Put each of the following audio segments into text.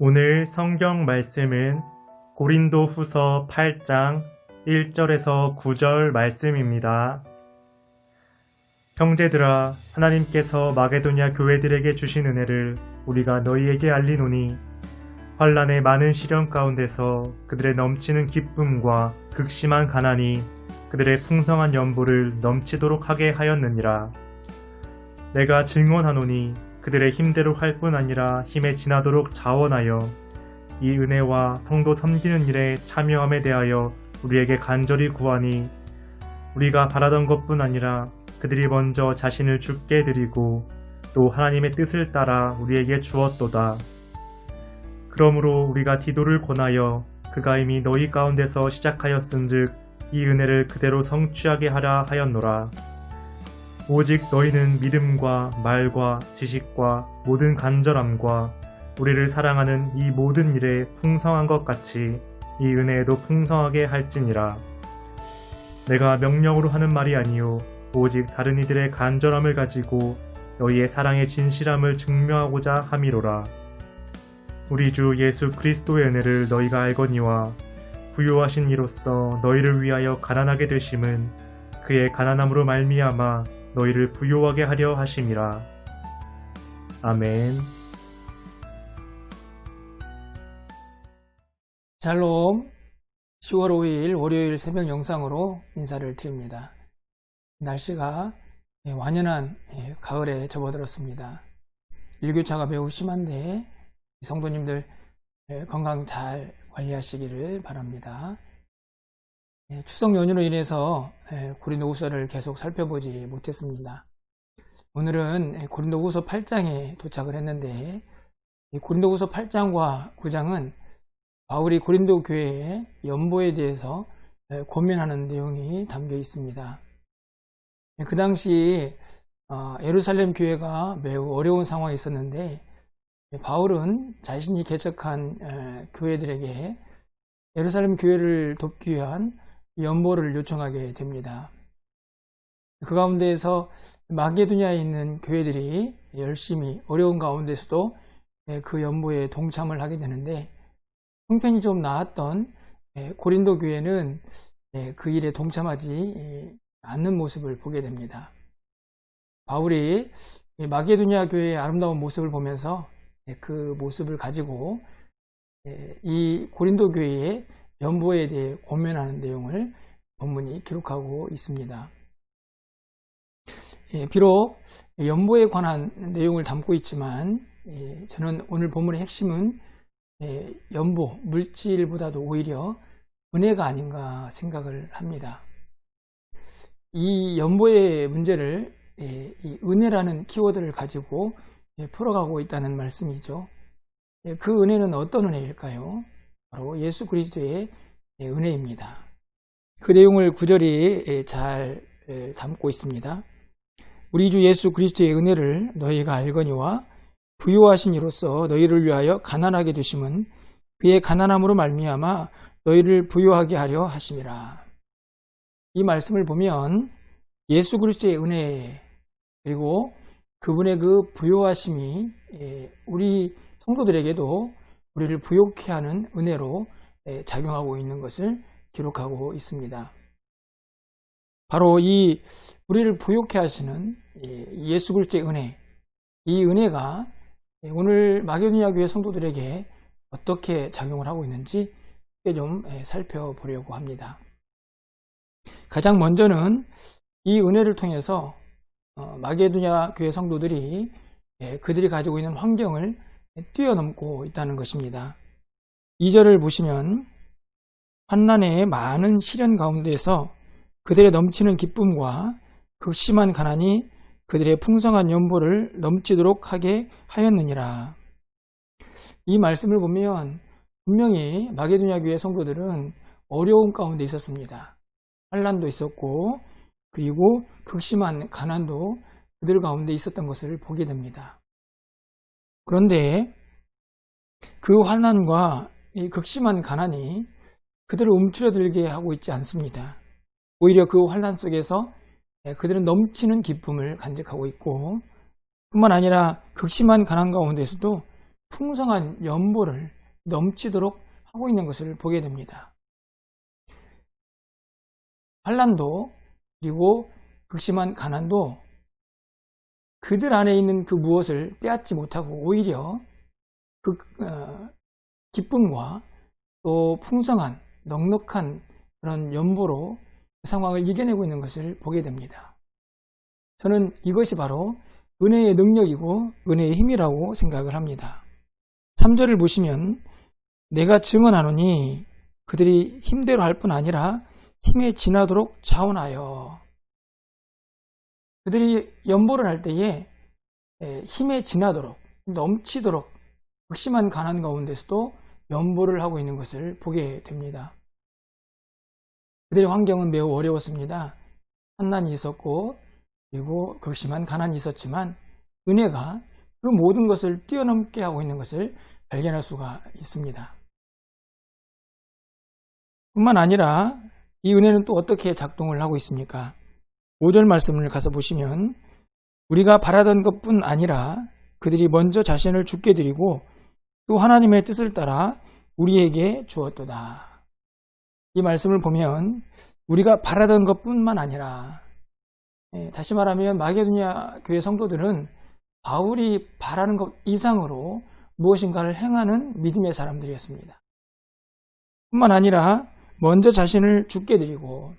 오늘 성경 말씀은 고린도 후서 8장 1절에서 9절 말씀입니다. 형제들아, 하나님께서 마게도냐 교회들에게 주신 은혜를 우리가 너희에게 알리노니 환난의 많은 시련 가운데서 그들의 넘치는 기쁨과 극심한 가난이 그들의 풍성한 연보를 넘치도록 하게 하였느니라. 내가 증언하노니 그들의 힘대로 할 뿐 아니라 힘에 지나도록 자원하여 이 은혜와 성도 섬기는 일에 참여함에 대하여 우리에게 간절히 구하니 우리가 바라던 것뿐 아니라 그들이 먼저 자신을 주께 드리고 또 하나님의 뜻을 따라 우리에게 주었도다. 그러므로 우리가 디도를 권하여 그가 이미 너희 가운데서 시작하였은즉 이 은혜를 그대로 성취하게 하라 하였노라. 오직 너희는 믿음과 말과 지식과 모든 간절함과 우리를 사랑하는 이 모든 일에 풍성한 것 같이 이 은혜에도 풍성하게 할지니라. 내가 명령으로 하는 말이 아니요 오직 다른 이들의 간절함을 가지고 너희의 사랑의 진실함을 증명하고자 함이로라. 우리 주 예수 그리스도의 은혜를 너희가 알거니와 부요하신 이로써 너희를 위하여 가난하게 되심은 그의 가난함으로 말미암아 너희를 부요하게 하려 하심이라. 아멘. 샬롬. 10월 5일 월요일 새벽 영상으로 인사를 드립니다. 날씨가 완연한 가을에 접어들었습니다. 일교차가 매우 심한데 성도님들 건강 잘 관리하시기를 바랍니다. 추석 연휴로 인해서 고린도후서를 계속 살펴보지 못했습니다. 오늘은 고린도후서 8장에 도착을 했는데 고린도후서 8장과 9장은 바울이 고린도 교회의 연보에 대해서 고민하는 내용이 담겨 있습니다. 그 당시 예루살렘 교회가 매우 어려운 상황에 있었는데 바울은 자신이 개척한 교회들에게 예루살렘 교회를 돕기 위한 연보를 요청하게 됩니다. 그 가운데에서 마게도냐에 있는 교회들이 열심히 어려운 가운데서도 그 연보에 동참을 하게 되는데 형편이 좀 나았던 고린도 교회는 그 일에 동참하지 않는 모습을 보게 됩니다. 바울이 마게도냐 교회의 아름다운 모습을 보면서 그 모습을 가지고 이 고린도 교회의 연보에 대해 고민하는 내용을 본문이 기록하고 있습니다. 비록 연보에 관한 내용을 담고 있지만 저는 오늘 본문의 핵심은 연보, 물질보다도 오히려 은혜가 아닌가 생각을 합니다. 이 연보의 문제를 이 은혜라는 키워드를 가지고 풀어가고 있다는 말씀이죠. 그 은혜는 어떤 은혜일까요? 바로 예수 그리스도의 은혜입니다. 그 내용을 구절이 잘 담고 있습니다. 우리 주 예수 그리스도의 은혜를 너희가 알거니와 부요하신 이로써 너희를 위하여 가난하게 되심은 그의 가난함으로 말미암아 너희를 부요하게 하려 하심이라. 이 말씀을 보면 예수 그리스도의 은혜 그리고 그분의 그 부요하심이 우리 성도들에게도 우리를 부요케 하는 은혜로 작용하고 있는 것을 기록하고 있습니다. 바로 이 우리를 부요케 하시는 예수 그리스도의 은혜, 이 은혜가 오늘 마게도냐 교회 성도들에게 어떻게 작용을 하고 있는지 좀 살펴보려고 합니다. 가장 먼저는 이 은혜를 통해서 마게도냐 교회 성도들이 그들이 가지고 있는 환경을 뛰어넘고 있다는 것입니다. 2절을 보시면 환난의 많은 시련 가운데서 그들의 넘치는 기쁨과 극심한 가난이 그들의 풍성한 연보를 넘치도록 하게 하였느니라. 이 말씀을 보면 분명히 마게도냐 교회 성도들은 어려운 가운데 있었습니다. 환난도 있었고 그리고 극심한 가난도 그들 가운데 있었던 것을 보게 됩니다. 그런데 그 환난과 이 극심한 가난이 그들을 움츠러들게 하고 있지 않습니다. 오히려 그 환난 속에서 그들은 넘치는 기쁨을 간직하고 있고 뿐만 아니라 극심한 가난 가운데서도 풍성한 연보를 넘치도록 하고 있는 것을 보게 됩니다. 환난도 그리고 극심한 가난도 그들 안에 있는 그 무엇을 빼앗지 못하고 오히려 그 기쁨과 또 풍성한 넉넉한 그런 연보로 그 상황을 이겨내고 있는 것을 보게 됩니다. 저는 이것이 바로 은혜의 능력이고 은혜의 힘이라고 생각을 합니다. 3절을 보시면 내가 증언하노니 그들이 힘대로 할 뿐 아니라 힘에 지나도록 자원하여, 그들이 연보를 할 때에 힘에 지나도록 넘치도록 극심한 가난 가운데서도 연보를 하고 있는 것을 보게 됩니다. 그들의 환경은 매우 어려웠습니다. 환난이 있었고 그리고 극심한 가난이 있었지만 은혜가 그 모든 것을 뛰어넘게 하고 있는 것을 발견할 수가 있습니다. 뿐만 아니라 이 은혜는 또 어떻게 작동을 하고 있습니까? 5절 말씀을 가서 보시면 우리가 바라던 것뿐 아니라 그들이 먼저 자신을 주께 드리고 또 하나님의 뜻을 따라 우리에게 주었도다. 이 말씀을 보면 우리가 바라던 것뿐만 아니라, 다시 말하면 마게도냐 교회 성도들은 바울이 바라는 것 이상으로 무엇인가를 행하는 믿음의 사람들이었습니다. 뿐만 아니라 먼저 자신을 주께 드리고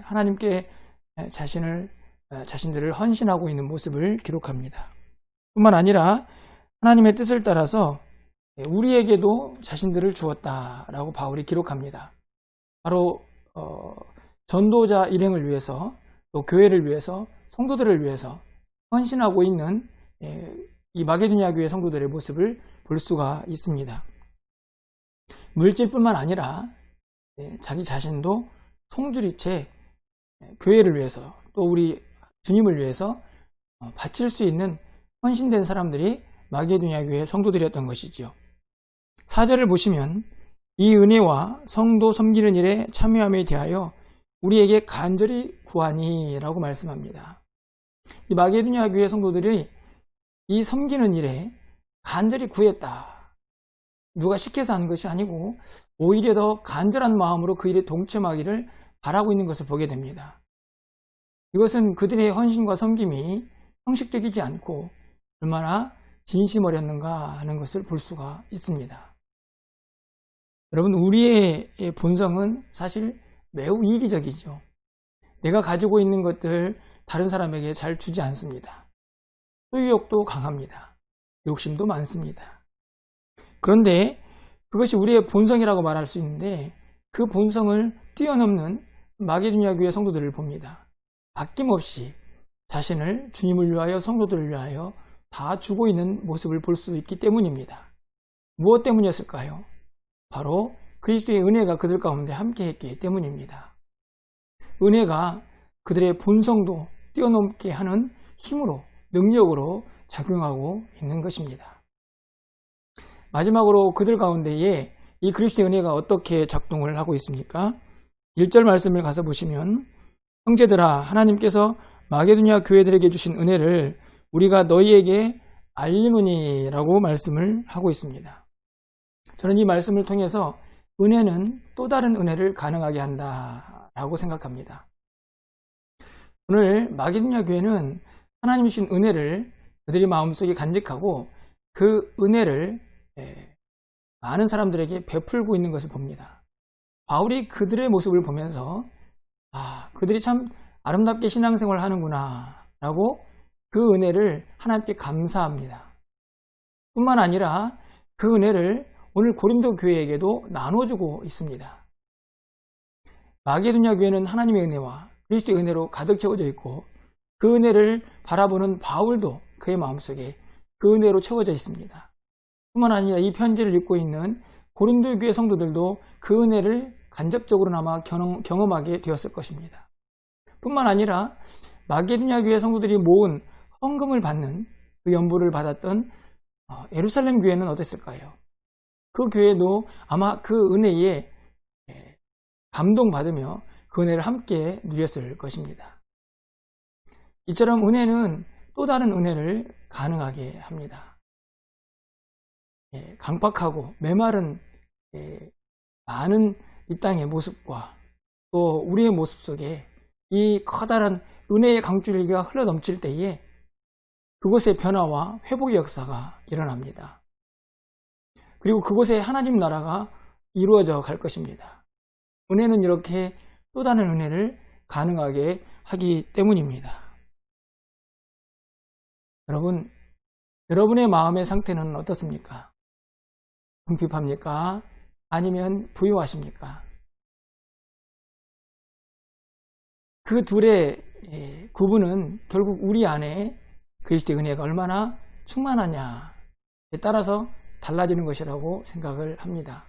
하나님께 자신들을 헌신하고 있는 모습을 기록합니다. 뿐만 아니라 하나님의 뜻을 따라서 우리에게도 자신들을 주었다라고 바울이 기록합니다. 바로 전도자 일행을 위해서 또 교회를 위해서 성도들을 위해서 헌신하고 있는 이 마게도냐 교회 성도들의 모습을 볼 수가 있습니다. 물질뿐만 아니라 자기 자신도 송두리째 교회를 위해서 또 우리 주님을 위해서 바칠 수 있는 헌신된 사람들이 마게도냐 교회 성도들이었던 것이지요. 4절을 보시면 이 은혜와 성도 섬기는 일에 참여함에 대하여 우리에게 간절히 구하니 라고 말씀합니다. 이 마게도냐 교회 성도들이 이 섬기는 일에 간절히 구했다. 누가 시켜서 한 것이 아니고 오히려 더 간절한 마음으로 그 일에 동참하기를 바라고 있는 것을 보게 됩니다. 이것은 그들의 헌신과 섬김이 형식적이지 않고 얼마나 진심어렸는가 하는 것을 볼 수가 있습니다. 여러분, 우리의 본성은 사실 매우 이기적이죠. 내가 가지고 있는 것들 다른 사람에게 잘 주지 않습니다. 소유욕도 강합니다. 욕심도 많습니다. 그런데 그것이 우리의 본성이라고 말할 수 있는데 그 본성을 뛰어넘는 마게도냐 교회 성도들을 봅니다. 아낌없이 자신을 주님을 위하여 성도들을 위하여 다 주고 있는 모습을 볼 수 있기 때문입니다. 무엇 때문이었을까요? 바로 그리스도의 은혜가 그들 가운데 함께했기 때문입니다. 은혜가 그들의 본성도 뛰어넘게 하는 힘으로, 능력으로 작용하고 있는 것입니다. 마지막으로 그들 가운데에 이 그리스도의 은혜가 어떻게 작동을 하고 있습니까? 1절 말씀을 가서 보시면 형제들아, 하나님께서 마게도냐 교회들에게 주신 은혜를 우리가 너희에게 알리노니 라고 말씀을 하고 있습니다. 저는 이 말씀을 통해서 은혜는 또 다른 은혜를 가능하게 한다라고 생각합니다. 오늘 마게도냐 교회는 하나님이 주신 은혜를 그들이 마음속에 간직하고 그 은혜를 많은 사람들에게 베풀고 있는 것을 봅니다. 바울이 그들의 모습을 보면서 그들이 참 아름답게 신앙생활을 하는구나 라고 그 은혜를 하나님께 감사합니다. 뿐만 아니라 그 은혜를 오늘 고린도 교회에게도 나눠주고 있습니다. 마게도냐 교회는 하나님의 은혜와 그리스도의 은혜로 가득 채워져 있고 그 은혜를 바라보는 바울도 그의 마음속에 그 은혜로 채워져 있습니다. 뿐만 아니라 이 편지를 읽고 있는 고린도 교회 성도들도 그 은혜를 간접적으로나마 경험하게 되었을 것입니다. 뿐만 아니라 마게도냐 교회 성도들이 모은 헌금을 받는 그 연보를 받았던 예루살렘 교회는 어땠을까요? 그 교회도 아마 그 은혜에 감동받으며 그 은혜를 함께 누렸을 것입니다. 이처럼 은혜는 또 다른 은혜를 가능하게 합니다. 강박하고 메마른 많은 이 땅의 모습과 또 우리의 모습 속에 이 커다란 은혜의 강줄기가 흘러넘칠 때에 그곳의 변화와 회복의 역사가 일어납니다. 그리고 그곳에 하나님 나라가 이루어져 갈 것입니다. 은혜는 이렇게 또 다른 은혜를 가능하게 하기 때문입니다. 여러분, 여러분의 마음의 상태는 어떻습니까? 궁핍합니까? 아니면 부유하십니까? 그 둘의 구분은 결국 우리 안에 그리스도의 은혜가 얼마나 충만하냐에 따라서 달라지는 것이라고 생각을 합니다.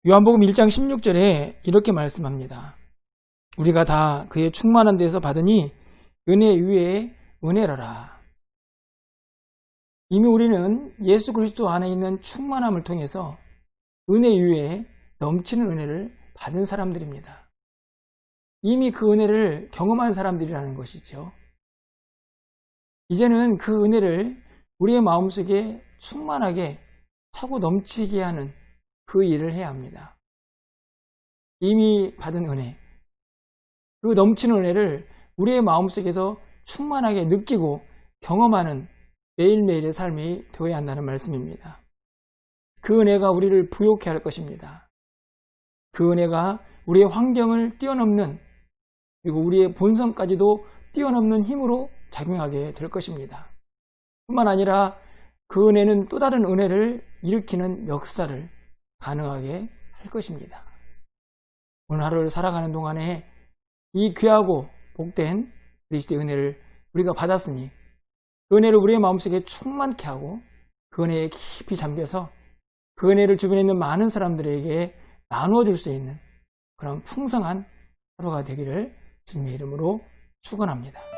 요한복음 1장 16절에 이렇게 말씀합니다. 우리가 다 그의 충만한 데서 받으니 은혜 위에 은혜라라. 이미 우리는 예수 그리스도 안에 있는 충만함을 통해서 은혜 위에 넘치는 은혜를 받은 사람들입니다. 이미 그 은혜를 경험한 사람들이라는 것이죠. 이제는 그 은혜를 우리의 마음속에 충만하게 차고 넘치게 하는 그 일을 해야 합니다. 이미 받은 은혜, 그 넘치는 은혜를 우리의 마음속에서 충만하게 느끼고 경험하는 매일매일의 삶이 되어야 한다는 말씀입니다. 그 은혜가 우리를 부욕해 할 것입니다. 그 은혜가 우리의 환경을 뛰어넘는, 그리고 우리의 본성까지도 뛰어넘는 힘으로 작용하게 될 것입니다. 뿐만 아니라 그 은혜는 또 다른 은혜를 일으키는 역사를 가능하게 할 것입니다. 오늘 하루를 살아가는 동안에 이 귀하고 복된 그리스도의 은혜를 우리가 받았으니 그 은혜를 우리의 마음속에 충만케 하고 그 은혜에 깊이 잠겨서 그 은혜를 주변에 있는 많은 사람들에게 나누어 줄 수 있는 그런 풍성한 하루가 되기를 주님의 이름으로 축원합니다.